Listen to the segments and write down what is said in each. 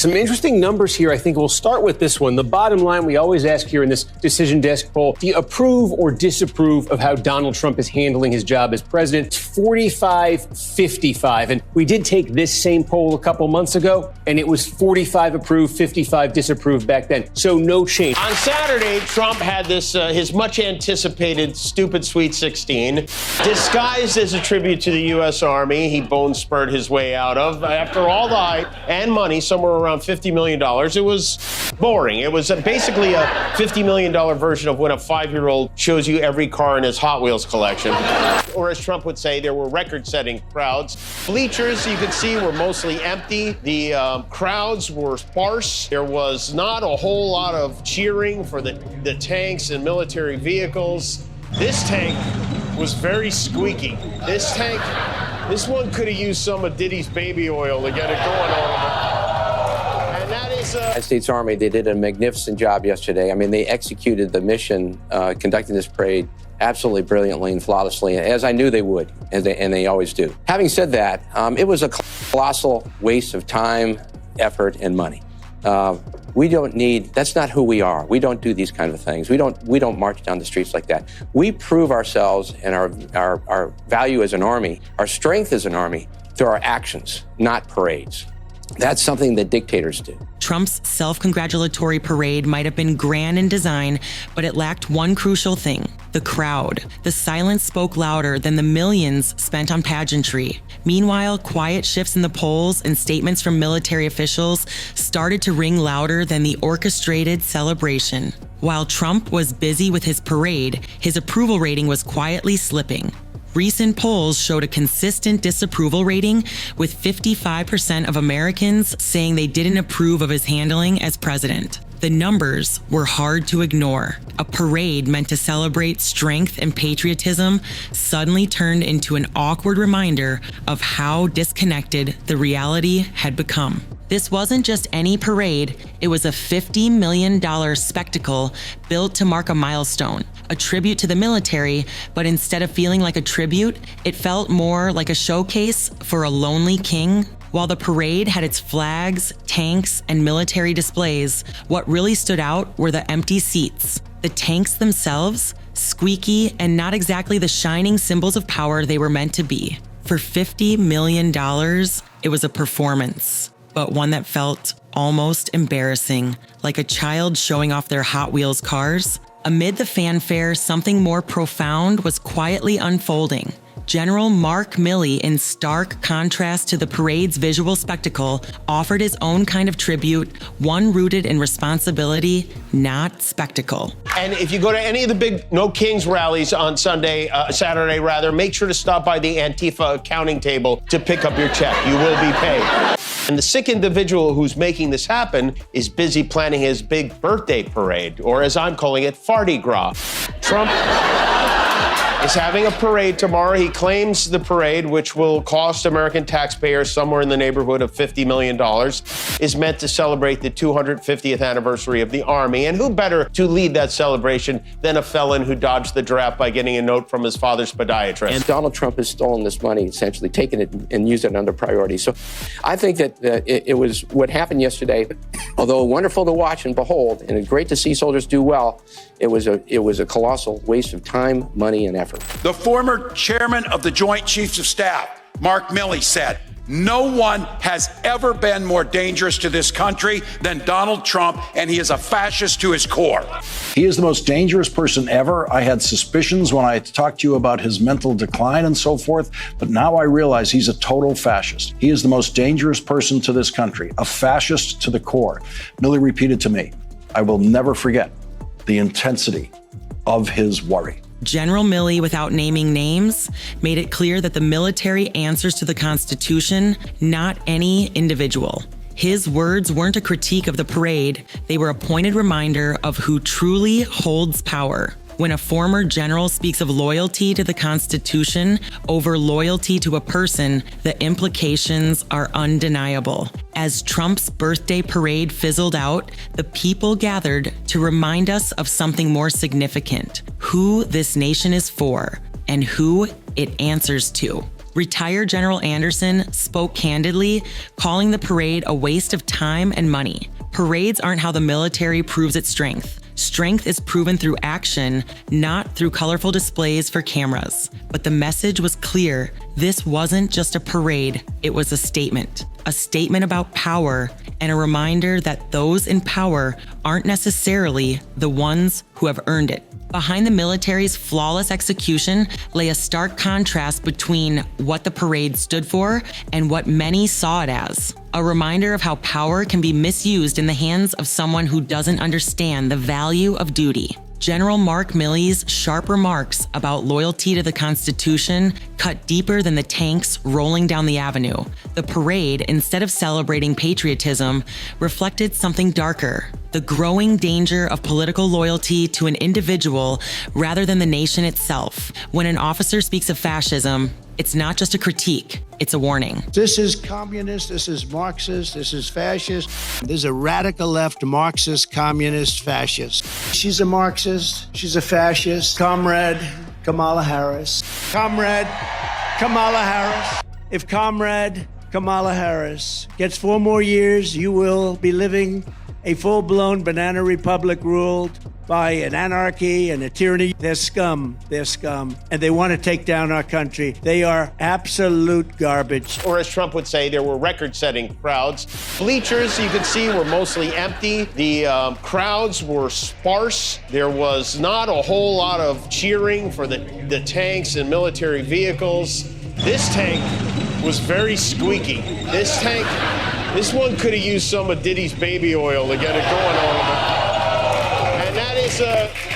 Some interesting numbers here. I think we'll start with this one. The bottom line we always ask here in this Decision Desk poll, do you approve or disapprove of how Donald Trump is handling his job as president? It's 45-55. And we did take this same poll a couple months ago, and it was 45 approved, 55 disapproved back then. So no change. On Saturday, Trump had this, his much anticipated stupid Sweet 16, disguised as a tribute to the U.S. Army. He bone spurred his way out of. After all the hype and money, somewhere around $50 million, it was boring. It was basically a $50 million version of when a 5-year-old shows you every car in his Hot Wheels collection. Or as Trump would say, there were record-setting crowds. Bleachers, you could see, were mostly empty. The crowds were sparse. There was not a whole lot of cheering for the tanks and military vehicles. This tank was very squeaky. This one could have used some of Diddy's baby oil to get it going on. And that is... United States Army, they did a magnificent job yesterday. I mean, they executed the mission, conducting this parade absolutely brilliantly and flawlessly, as I knew they would, and they always do. Having said that, it was a colossal waste of time, effort, and money. We don't need, that's not who we are. We don't do these kind of things. We don't march down the streets like that. We prove ourselves and our value as an army, our strength as an army, through our actions, not parades. That's something that dictators do. Trump's self-congratulatory parade might have been grand in design, but it lacked one crucial thing: the crowd. The silence spoke louder than the millions spent on pageantry. Meanwhile, quiet shifts in the polls and statements from military officials started to ring louder than the orchestrated celebration. While Trump was busy with his parade, his approval rating was quietly slipping. Recent polls showed a consistent disapproval rating, with 55% of Americans saying they didn't approve of his handling as president. The numbers were hard to ignore. A parade meant to celebrate strength and patriotism suddenly turned into an awkward reminder of how disconnected the reality had become. This wasn't just any parade, it was a $50 million spectacle built to mark a milestone, a tribute to the military, but instead of feeling like a tribute, it felt more like a showcase for a lonely king. While the parade had its flags, tanks, and military displays, what really stood out were the empty seats. The tanks themselves, squeaky and not exactly the shining symbols of power they were meant to be. For $50 million, it was a performance, but one that felt almost embarrassing, like a child showing off their Hot Wheels cars. Amid the fanfare, something more profound was quietly unfolding. General Mark Milley, in stark contrast to the parade's visual spectacle, offered his own kind of tribute, one rooted in responsibility, not spectacle. And if you go to any of the big No Kings rallies on Saturday, make sure to stop by the Antifa accounting table to pick up your check. You will be paid. And the sick individual who's making this happen is busy planning his big birthday parade, or as I'm calling it, Farty Gras. Trump is having a parade tomorrow. He claims the parade, which will cost American taxpayers somewhere in the neighborhood of $50 million, is meant to celebrate the 250th anniversary of the Army. And who better to lead that celebration than a felon who dodged the draft by getting a note from his father's podiatrist? And Donald Trump has stolen this money, essentially taken it and used it under priority. So I think that it was what happened yesterday, although wonderful to watch and behold, and great to see soldiers do well, it was a colossal waste of time, money, and effort. The former chairman of the Joint Chiefs of Staff, Mark Milley, said, "No one has ever been more dangerous to this country than Donald Trump, and he is a fascist to his core." He is the most dangerous person ever. I had suspicions when I talked to you about his mental decline and so forth, but now I realize he's a total fascist. He is the most dangerous person to this country, a fascist to the core. Milley repeated to me, I will never forget the intensity of his worry. General Milley, without naming names, made it clear that the military answers to the Constitution, not any individual. His words weren't a critique of the parade, they were a pointed reminder of who truly holds power. When a former general speaks of loyalty to the Constitution over loyalty to a person, the implications are undeniable. As Trump's birthday parade fizzled out, the people gathered to remind us of something more significant: who this nation is for and who it answers to. Retired General Anderson spoke candidly, calling the parade a waste of time and money. Parades aren't how the military proves its strength. Strength is proven through action, not through colorful displays for cameras. But the message was clear. This wasn't just a parade, it was a statement about power, and a reminder that those in power aren't necessarily the ones who have earned it. Behind the military's flawless execution lay a stark contrast between what the parade stood for and what many saw it as. A reminder of how power can be misused in the hands of someone who doesn't understand the value of duty. General Mark Milley's sharp remarks about loyalty to the Constitution cut deeper than the tanks rolling down the avenue. The parade, instead of celebrating patriotism, reflected something darker: the growing danger of political loyalty to an individual rather than the nation itself. When an officer speaks of fascism, it's not just a critique, it's a warning. This is communist, this is Marxist, this is fascist. There's a radical left Marxist, communist, fascist. She's a Marxist, she's a fascist. Comrade Kamala Harris. Comrade Kamala Harris. If Comrade Kamala Harris gets 4 more years, you will be living a full-blown banana republic ruled by an anarchy and a tyranny. They're scum. They're scum. And they want to take down our country. They are absolute garbage. Or as Trump would say, there were record-setting crowds. Bleachers, you could see, were mostly empty. The crowds were sparse. There was not a whole lot of cheering for the tanks and military vehicles. This tank was very squeaky. This one could have used some of Diddy's baby oil to get it going a little bit. And that is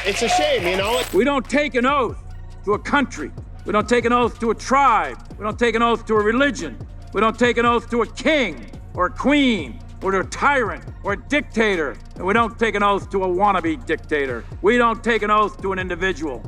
it's a shame, you know? We don't take an oath to a country. We don't take an oath to a tribe. We don't take an oath to a religion. We don't take an oath to a king or a queen or to a tyrant or a dictator. And we don't take an oath to a wannabe dictator. We don't take an oath to an individual.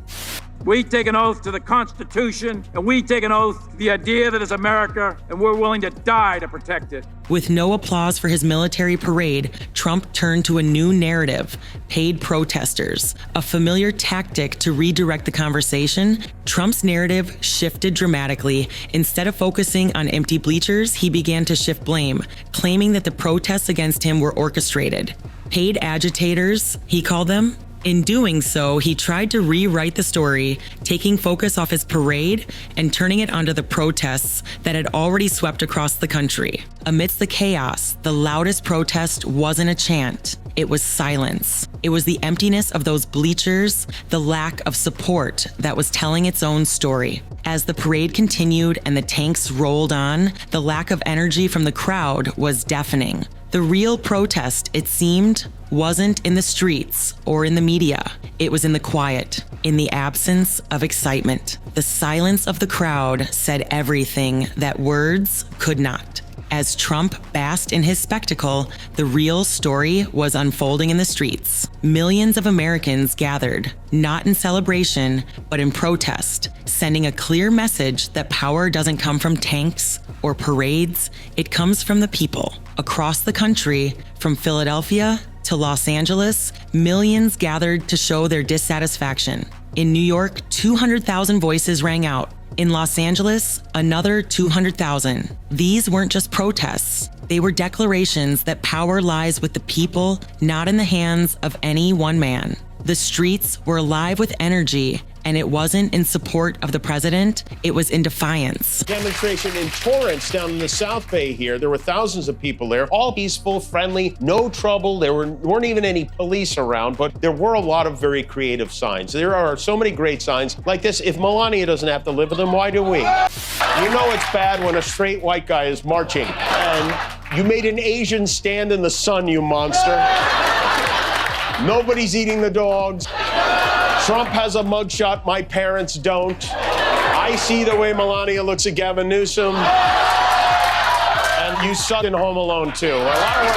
We take an oath to the Constitution, and we take an oath to the idea that it's America, and we're willing to die to protect it. With no applause for his military parade, Trump turned to a new narrative: paid protesters. A familiar tactic to redirect the conversation, Trump's narrative shifted dramatically. Instead of focusing on empty bleachers, he began to shift blame, claiming that the protests against him were orchestrated. Paid agitators, he called them. In doing so, he tried to rewrite the story, taking focus off his parade and turning it onto the protests that had already swept across the country. Amidst the chaos, the loudest protest wasn't a chant. It was silence. It was the emptiness of those bleachers, the lack of support that was telling its own story. As the parade continued and the tanks rolled on, the lack of energy from the crowd was deafening. The real protest, it seemed, wasn't in the streets or in the media. It was in the quiet, in the absence of excitement. The silence of the crowd said everything that words could not. As Trump basked in his spectacle, the real story was unfolding in the streets. Millions of Americans gathered, not in celebration, but in protest, sending a clear message that power doesn't come from tanks or parades. It comes from the people. Across the country, from Philadelphia to Los Angeles, millions gathered to show their dissatisfaction. In New York, 200,000 voices rang out. In Los Angeles, another 200,000. These weren't just protests. They were declarations that power lies with the people, not in the hands of any one man. The streets were alive with energy, and it wasn't in support of the president, it was in defiance. Demonstration in Torrance down in the South Bay here. There were thousands of people there, all peaceful, friendly, no trouble. There weren't even any police around, but there were a lot of very creative signs. There are so many great signs like this. If Melania doesn't have to live with them, why do we? You know it's bad when a straight white guy is marching. And you made an Asian stand in the sun, you monster. Nobody's eating the dogs. Trump has a mugshot, my parents don't. I see the way Melania looks at Gavin Newsom. And you suck in Home Alone, too. A lot of work.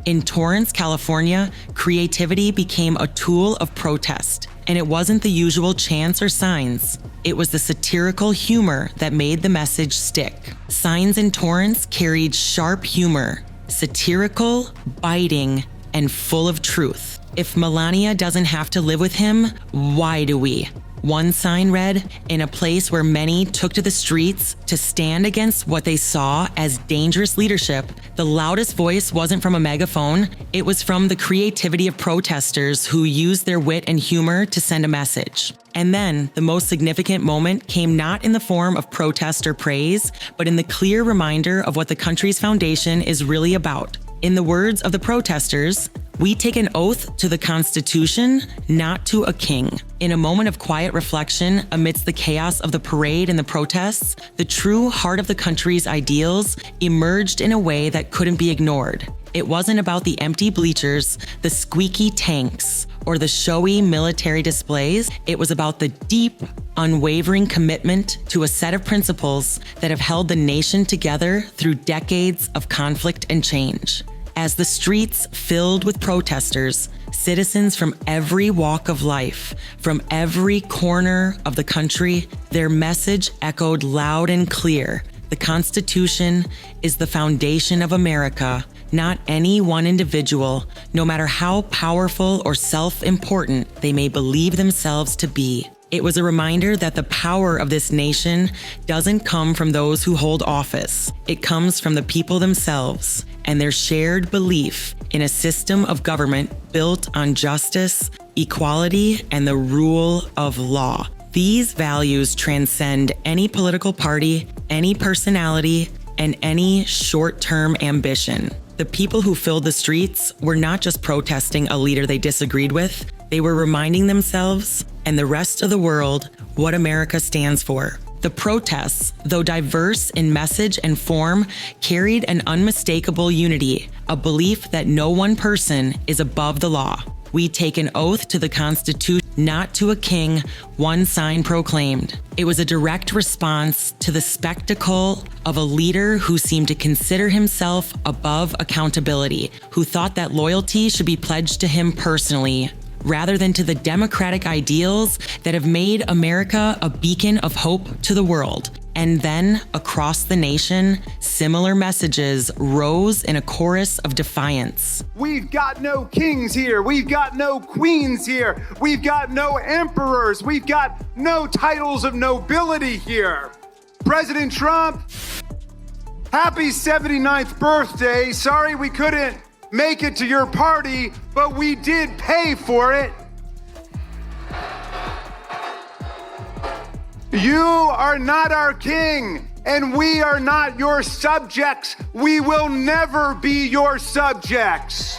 In Torrance, California, creativity became a tool of protest. And it wasn't the usual chants or signs. It was the satirical humor that made the message stick. Signs in Torrance carried sharp humor, satirical, biting, and full of truth. If Melania doesn't have to live with him, why do we? One sign read, in a place where many took to the streets to stand against what they saw as dangerous leadership, the loudest voice wasn't from a megaphone, it was from the creativity of protesters who used their wit and humor to send a message. And then, the most significant moment came not in the form of protest or praise, but in the clear reminder of what the country's foundation is really about. In the words of the protesters, we take an oath to the Constitution, not to a king. In a moment of quiet reflection amidst the chaos of the parade and the protests, the true heart of the country's ideals emerged in a way that couldn't be ignored. It wasn't about the empty bleachers, the squeaky tanks, or the showy military displays. It was about the deep, unwavering commitment to a set of principles that have held the nation together through decades of conflict and change. As the streets filled with protesters, citizens from every walk of life, from every corner of the country, their message echoed loud and clear. The Constitution is the foundation of America, not any one individual, no matter how powerful or self-important they may believe themselves to be. It was a reminder that the power of this nation doesn't come from those who hold office. It comes from the people themselves and their shared belief in a system of government built on justice, equality, and the rule of law. These values transcend any political party, any personality, and any short-term ambition. The people who filled the streets were not just protesting a leader they disagreed with, they were reminding themselves and the rest of the world what America stands for. The protests, though diverse in message and form, carried an unmistakable unity, a belief that no one person is above the law. We take an oath to the Constitution, not to a king, one sign proclaimed. It was a direct response to the spectacle of a leader who seemed to consider himself above accountability, who thought that loyalty should be pledged to him personally, rather than to the democratic ideals that have made America a beacon of hope to the world. And then, across the nation, similar messages rose in a chorus of defiance. We've got no kings here. We've got no queens here. We've got no emperors. We've got no titles of nobility here. President Trump, happy 79th birthday. Sorry we couldn't make it to your party, but we did pay for it. You are not our king, and we are not your subjects. We will never be your subjects.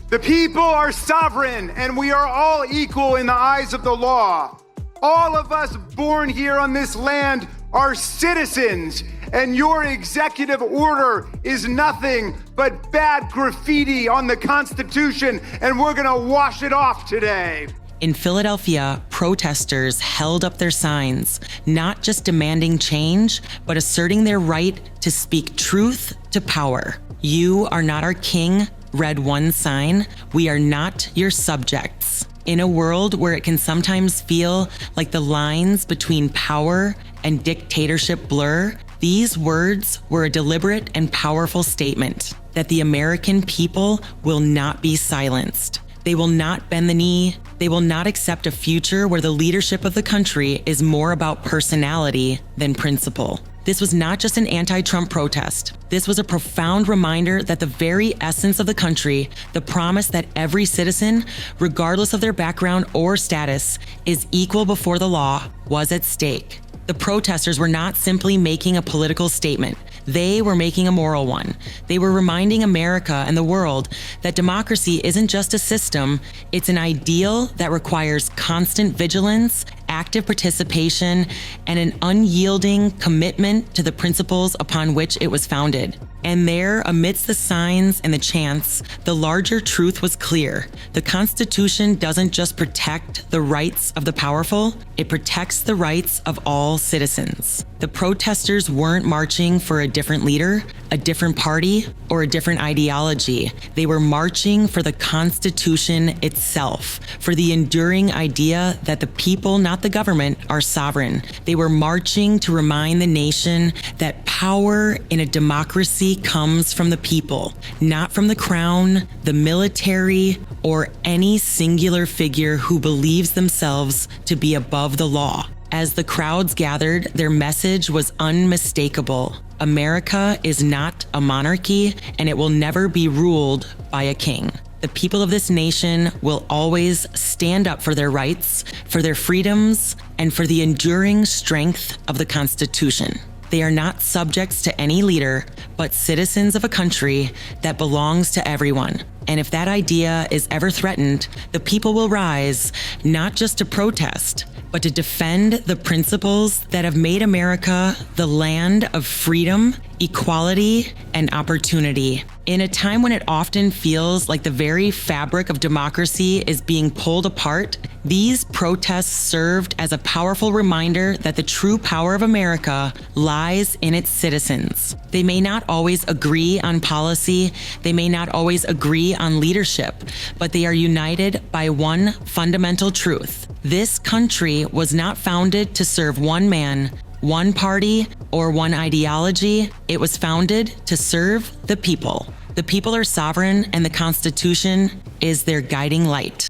The people are sovereign, and we are all equal in the eyes of the law. All of us born here on this land are citizens, and your executive order is nothing but bad graffiti on the Constitution, and we're gonna wash it off today. In Philadelphia, protesters held up their signs, not just demanding change, but asserting their right to speak truth to power. You are not our king, read one sign. We are not your subjects. In a world where it can sometimes feel like the lines between power and dictatorship blur, these words were a deliberate and powerful statement that the American people will not be silenced. They will not bend the knee. They will not accept a future where the leadership of the country is more about personality than principle. This was not just an anti-Trump protest. This was a profound reminder that the very essence of the country, the promise that every citizen, regardless of their background or status, is equal before the law, was at stake. The protesters were not simply making a political statement. They were making a moral one. They were reminding America and the world that democracy isn't just a system, it's an ideal that requires constant vigilance, active participation, and an unyielding commitment to the principles upon which it was founded. And there, amidst the signs and the chants, the larger truth was clear. The Constitution doesn't just protect the rights of the powerful, it protects the rights of all citizens. The protesters weren't marching for a different leader, a different party, or a different ideology. They were marching for the Constitution itself, for the enduring idea that the people, not the government, are sovereign. They were marching to remind the nation that power in a democracy only comes from the people, not from the crown, the military, or any singular figure who believes themselves to be above the law. As the crowds gathered, their message was unmistakable. America is not a monarchy, and it will never be ruled by a king. The people of this nation will always stand up for their rights, for their freedoms, and for the enduring strength of the Constitution. They are not subjects to any leader, but citizens of a country that belongs to everyone. And if that idea is ever threatened, the people will rise, not just to protest, but to defend the principles that have made America the land of freedom, equality, and opportunity. In a time when it often feels like the very fabric of democracy is being pulled apart, these protests served as a powerful reminder that the true power of America lies in its citizens. They may not always agree on policy, they may not always agree on leadership, but they are united by one fundamental truth. This country was not founded to serve one man, one party, or one ideology. It was founded to serve the people. The people are sovereign, and the Constitution is their guiding light.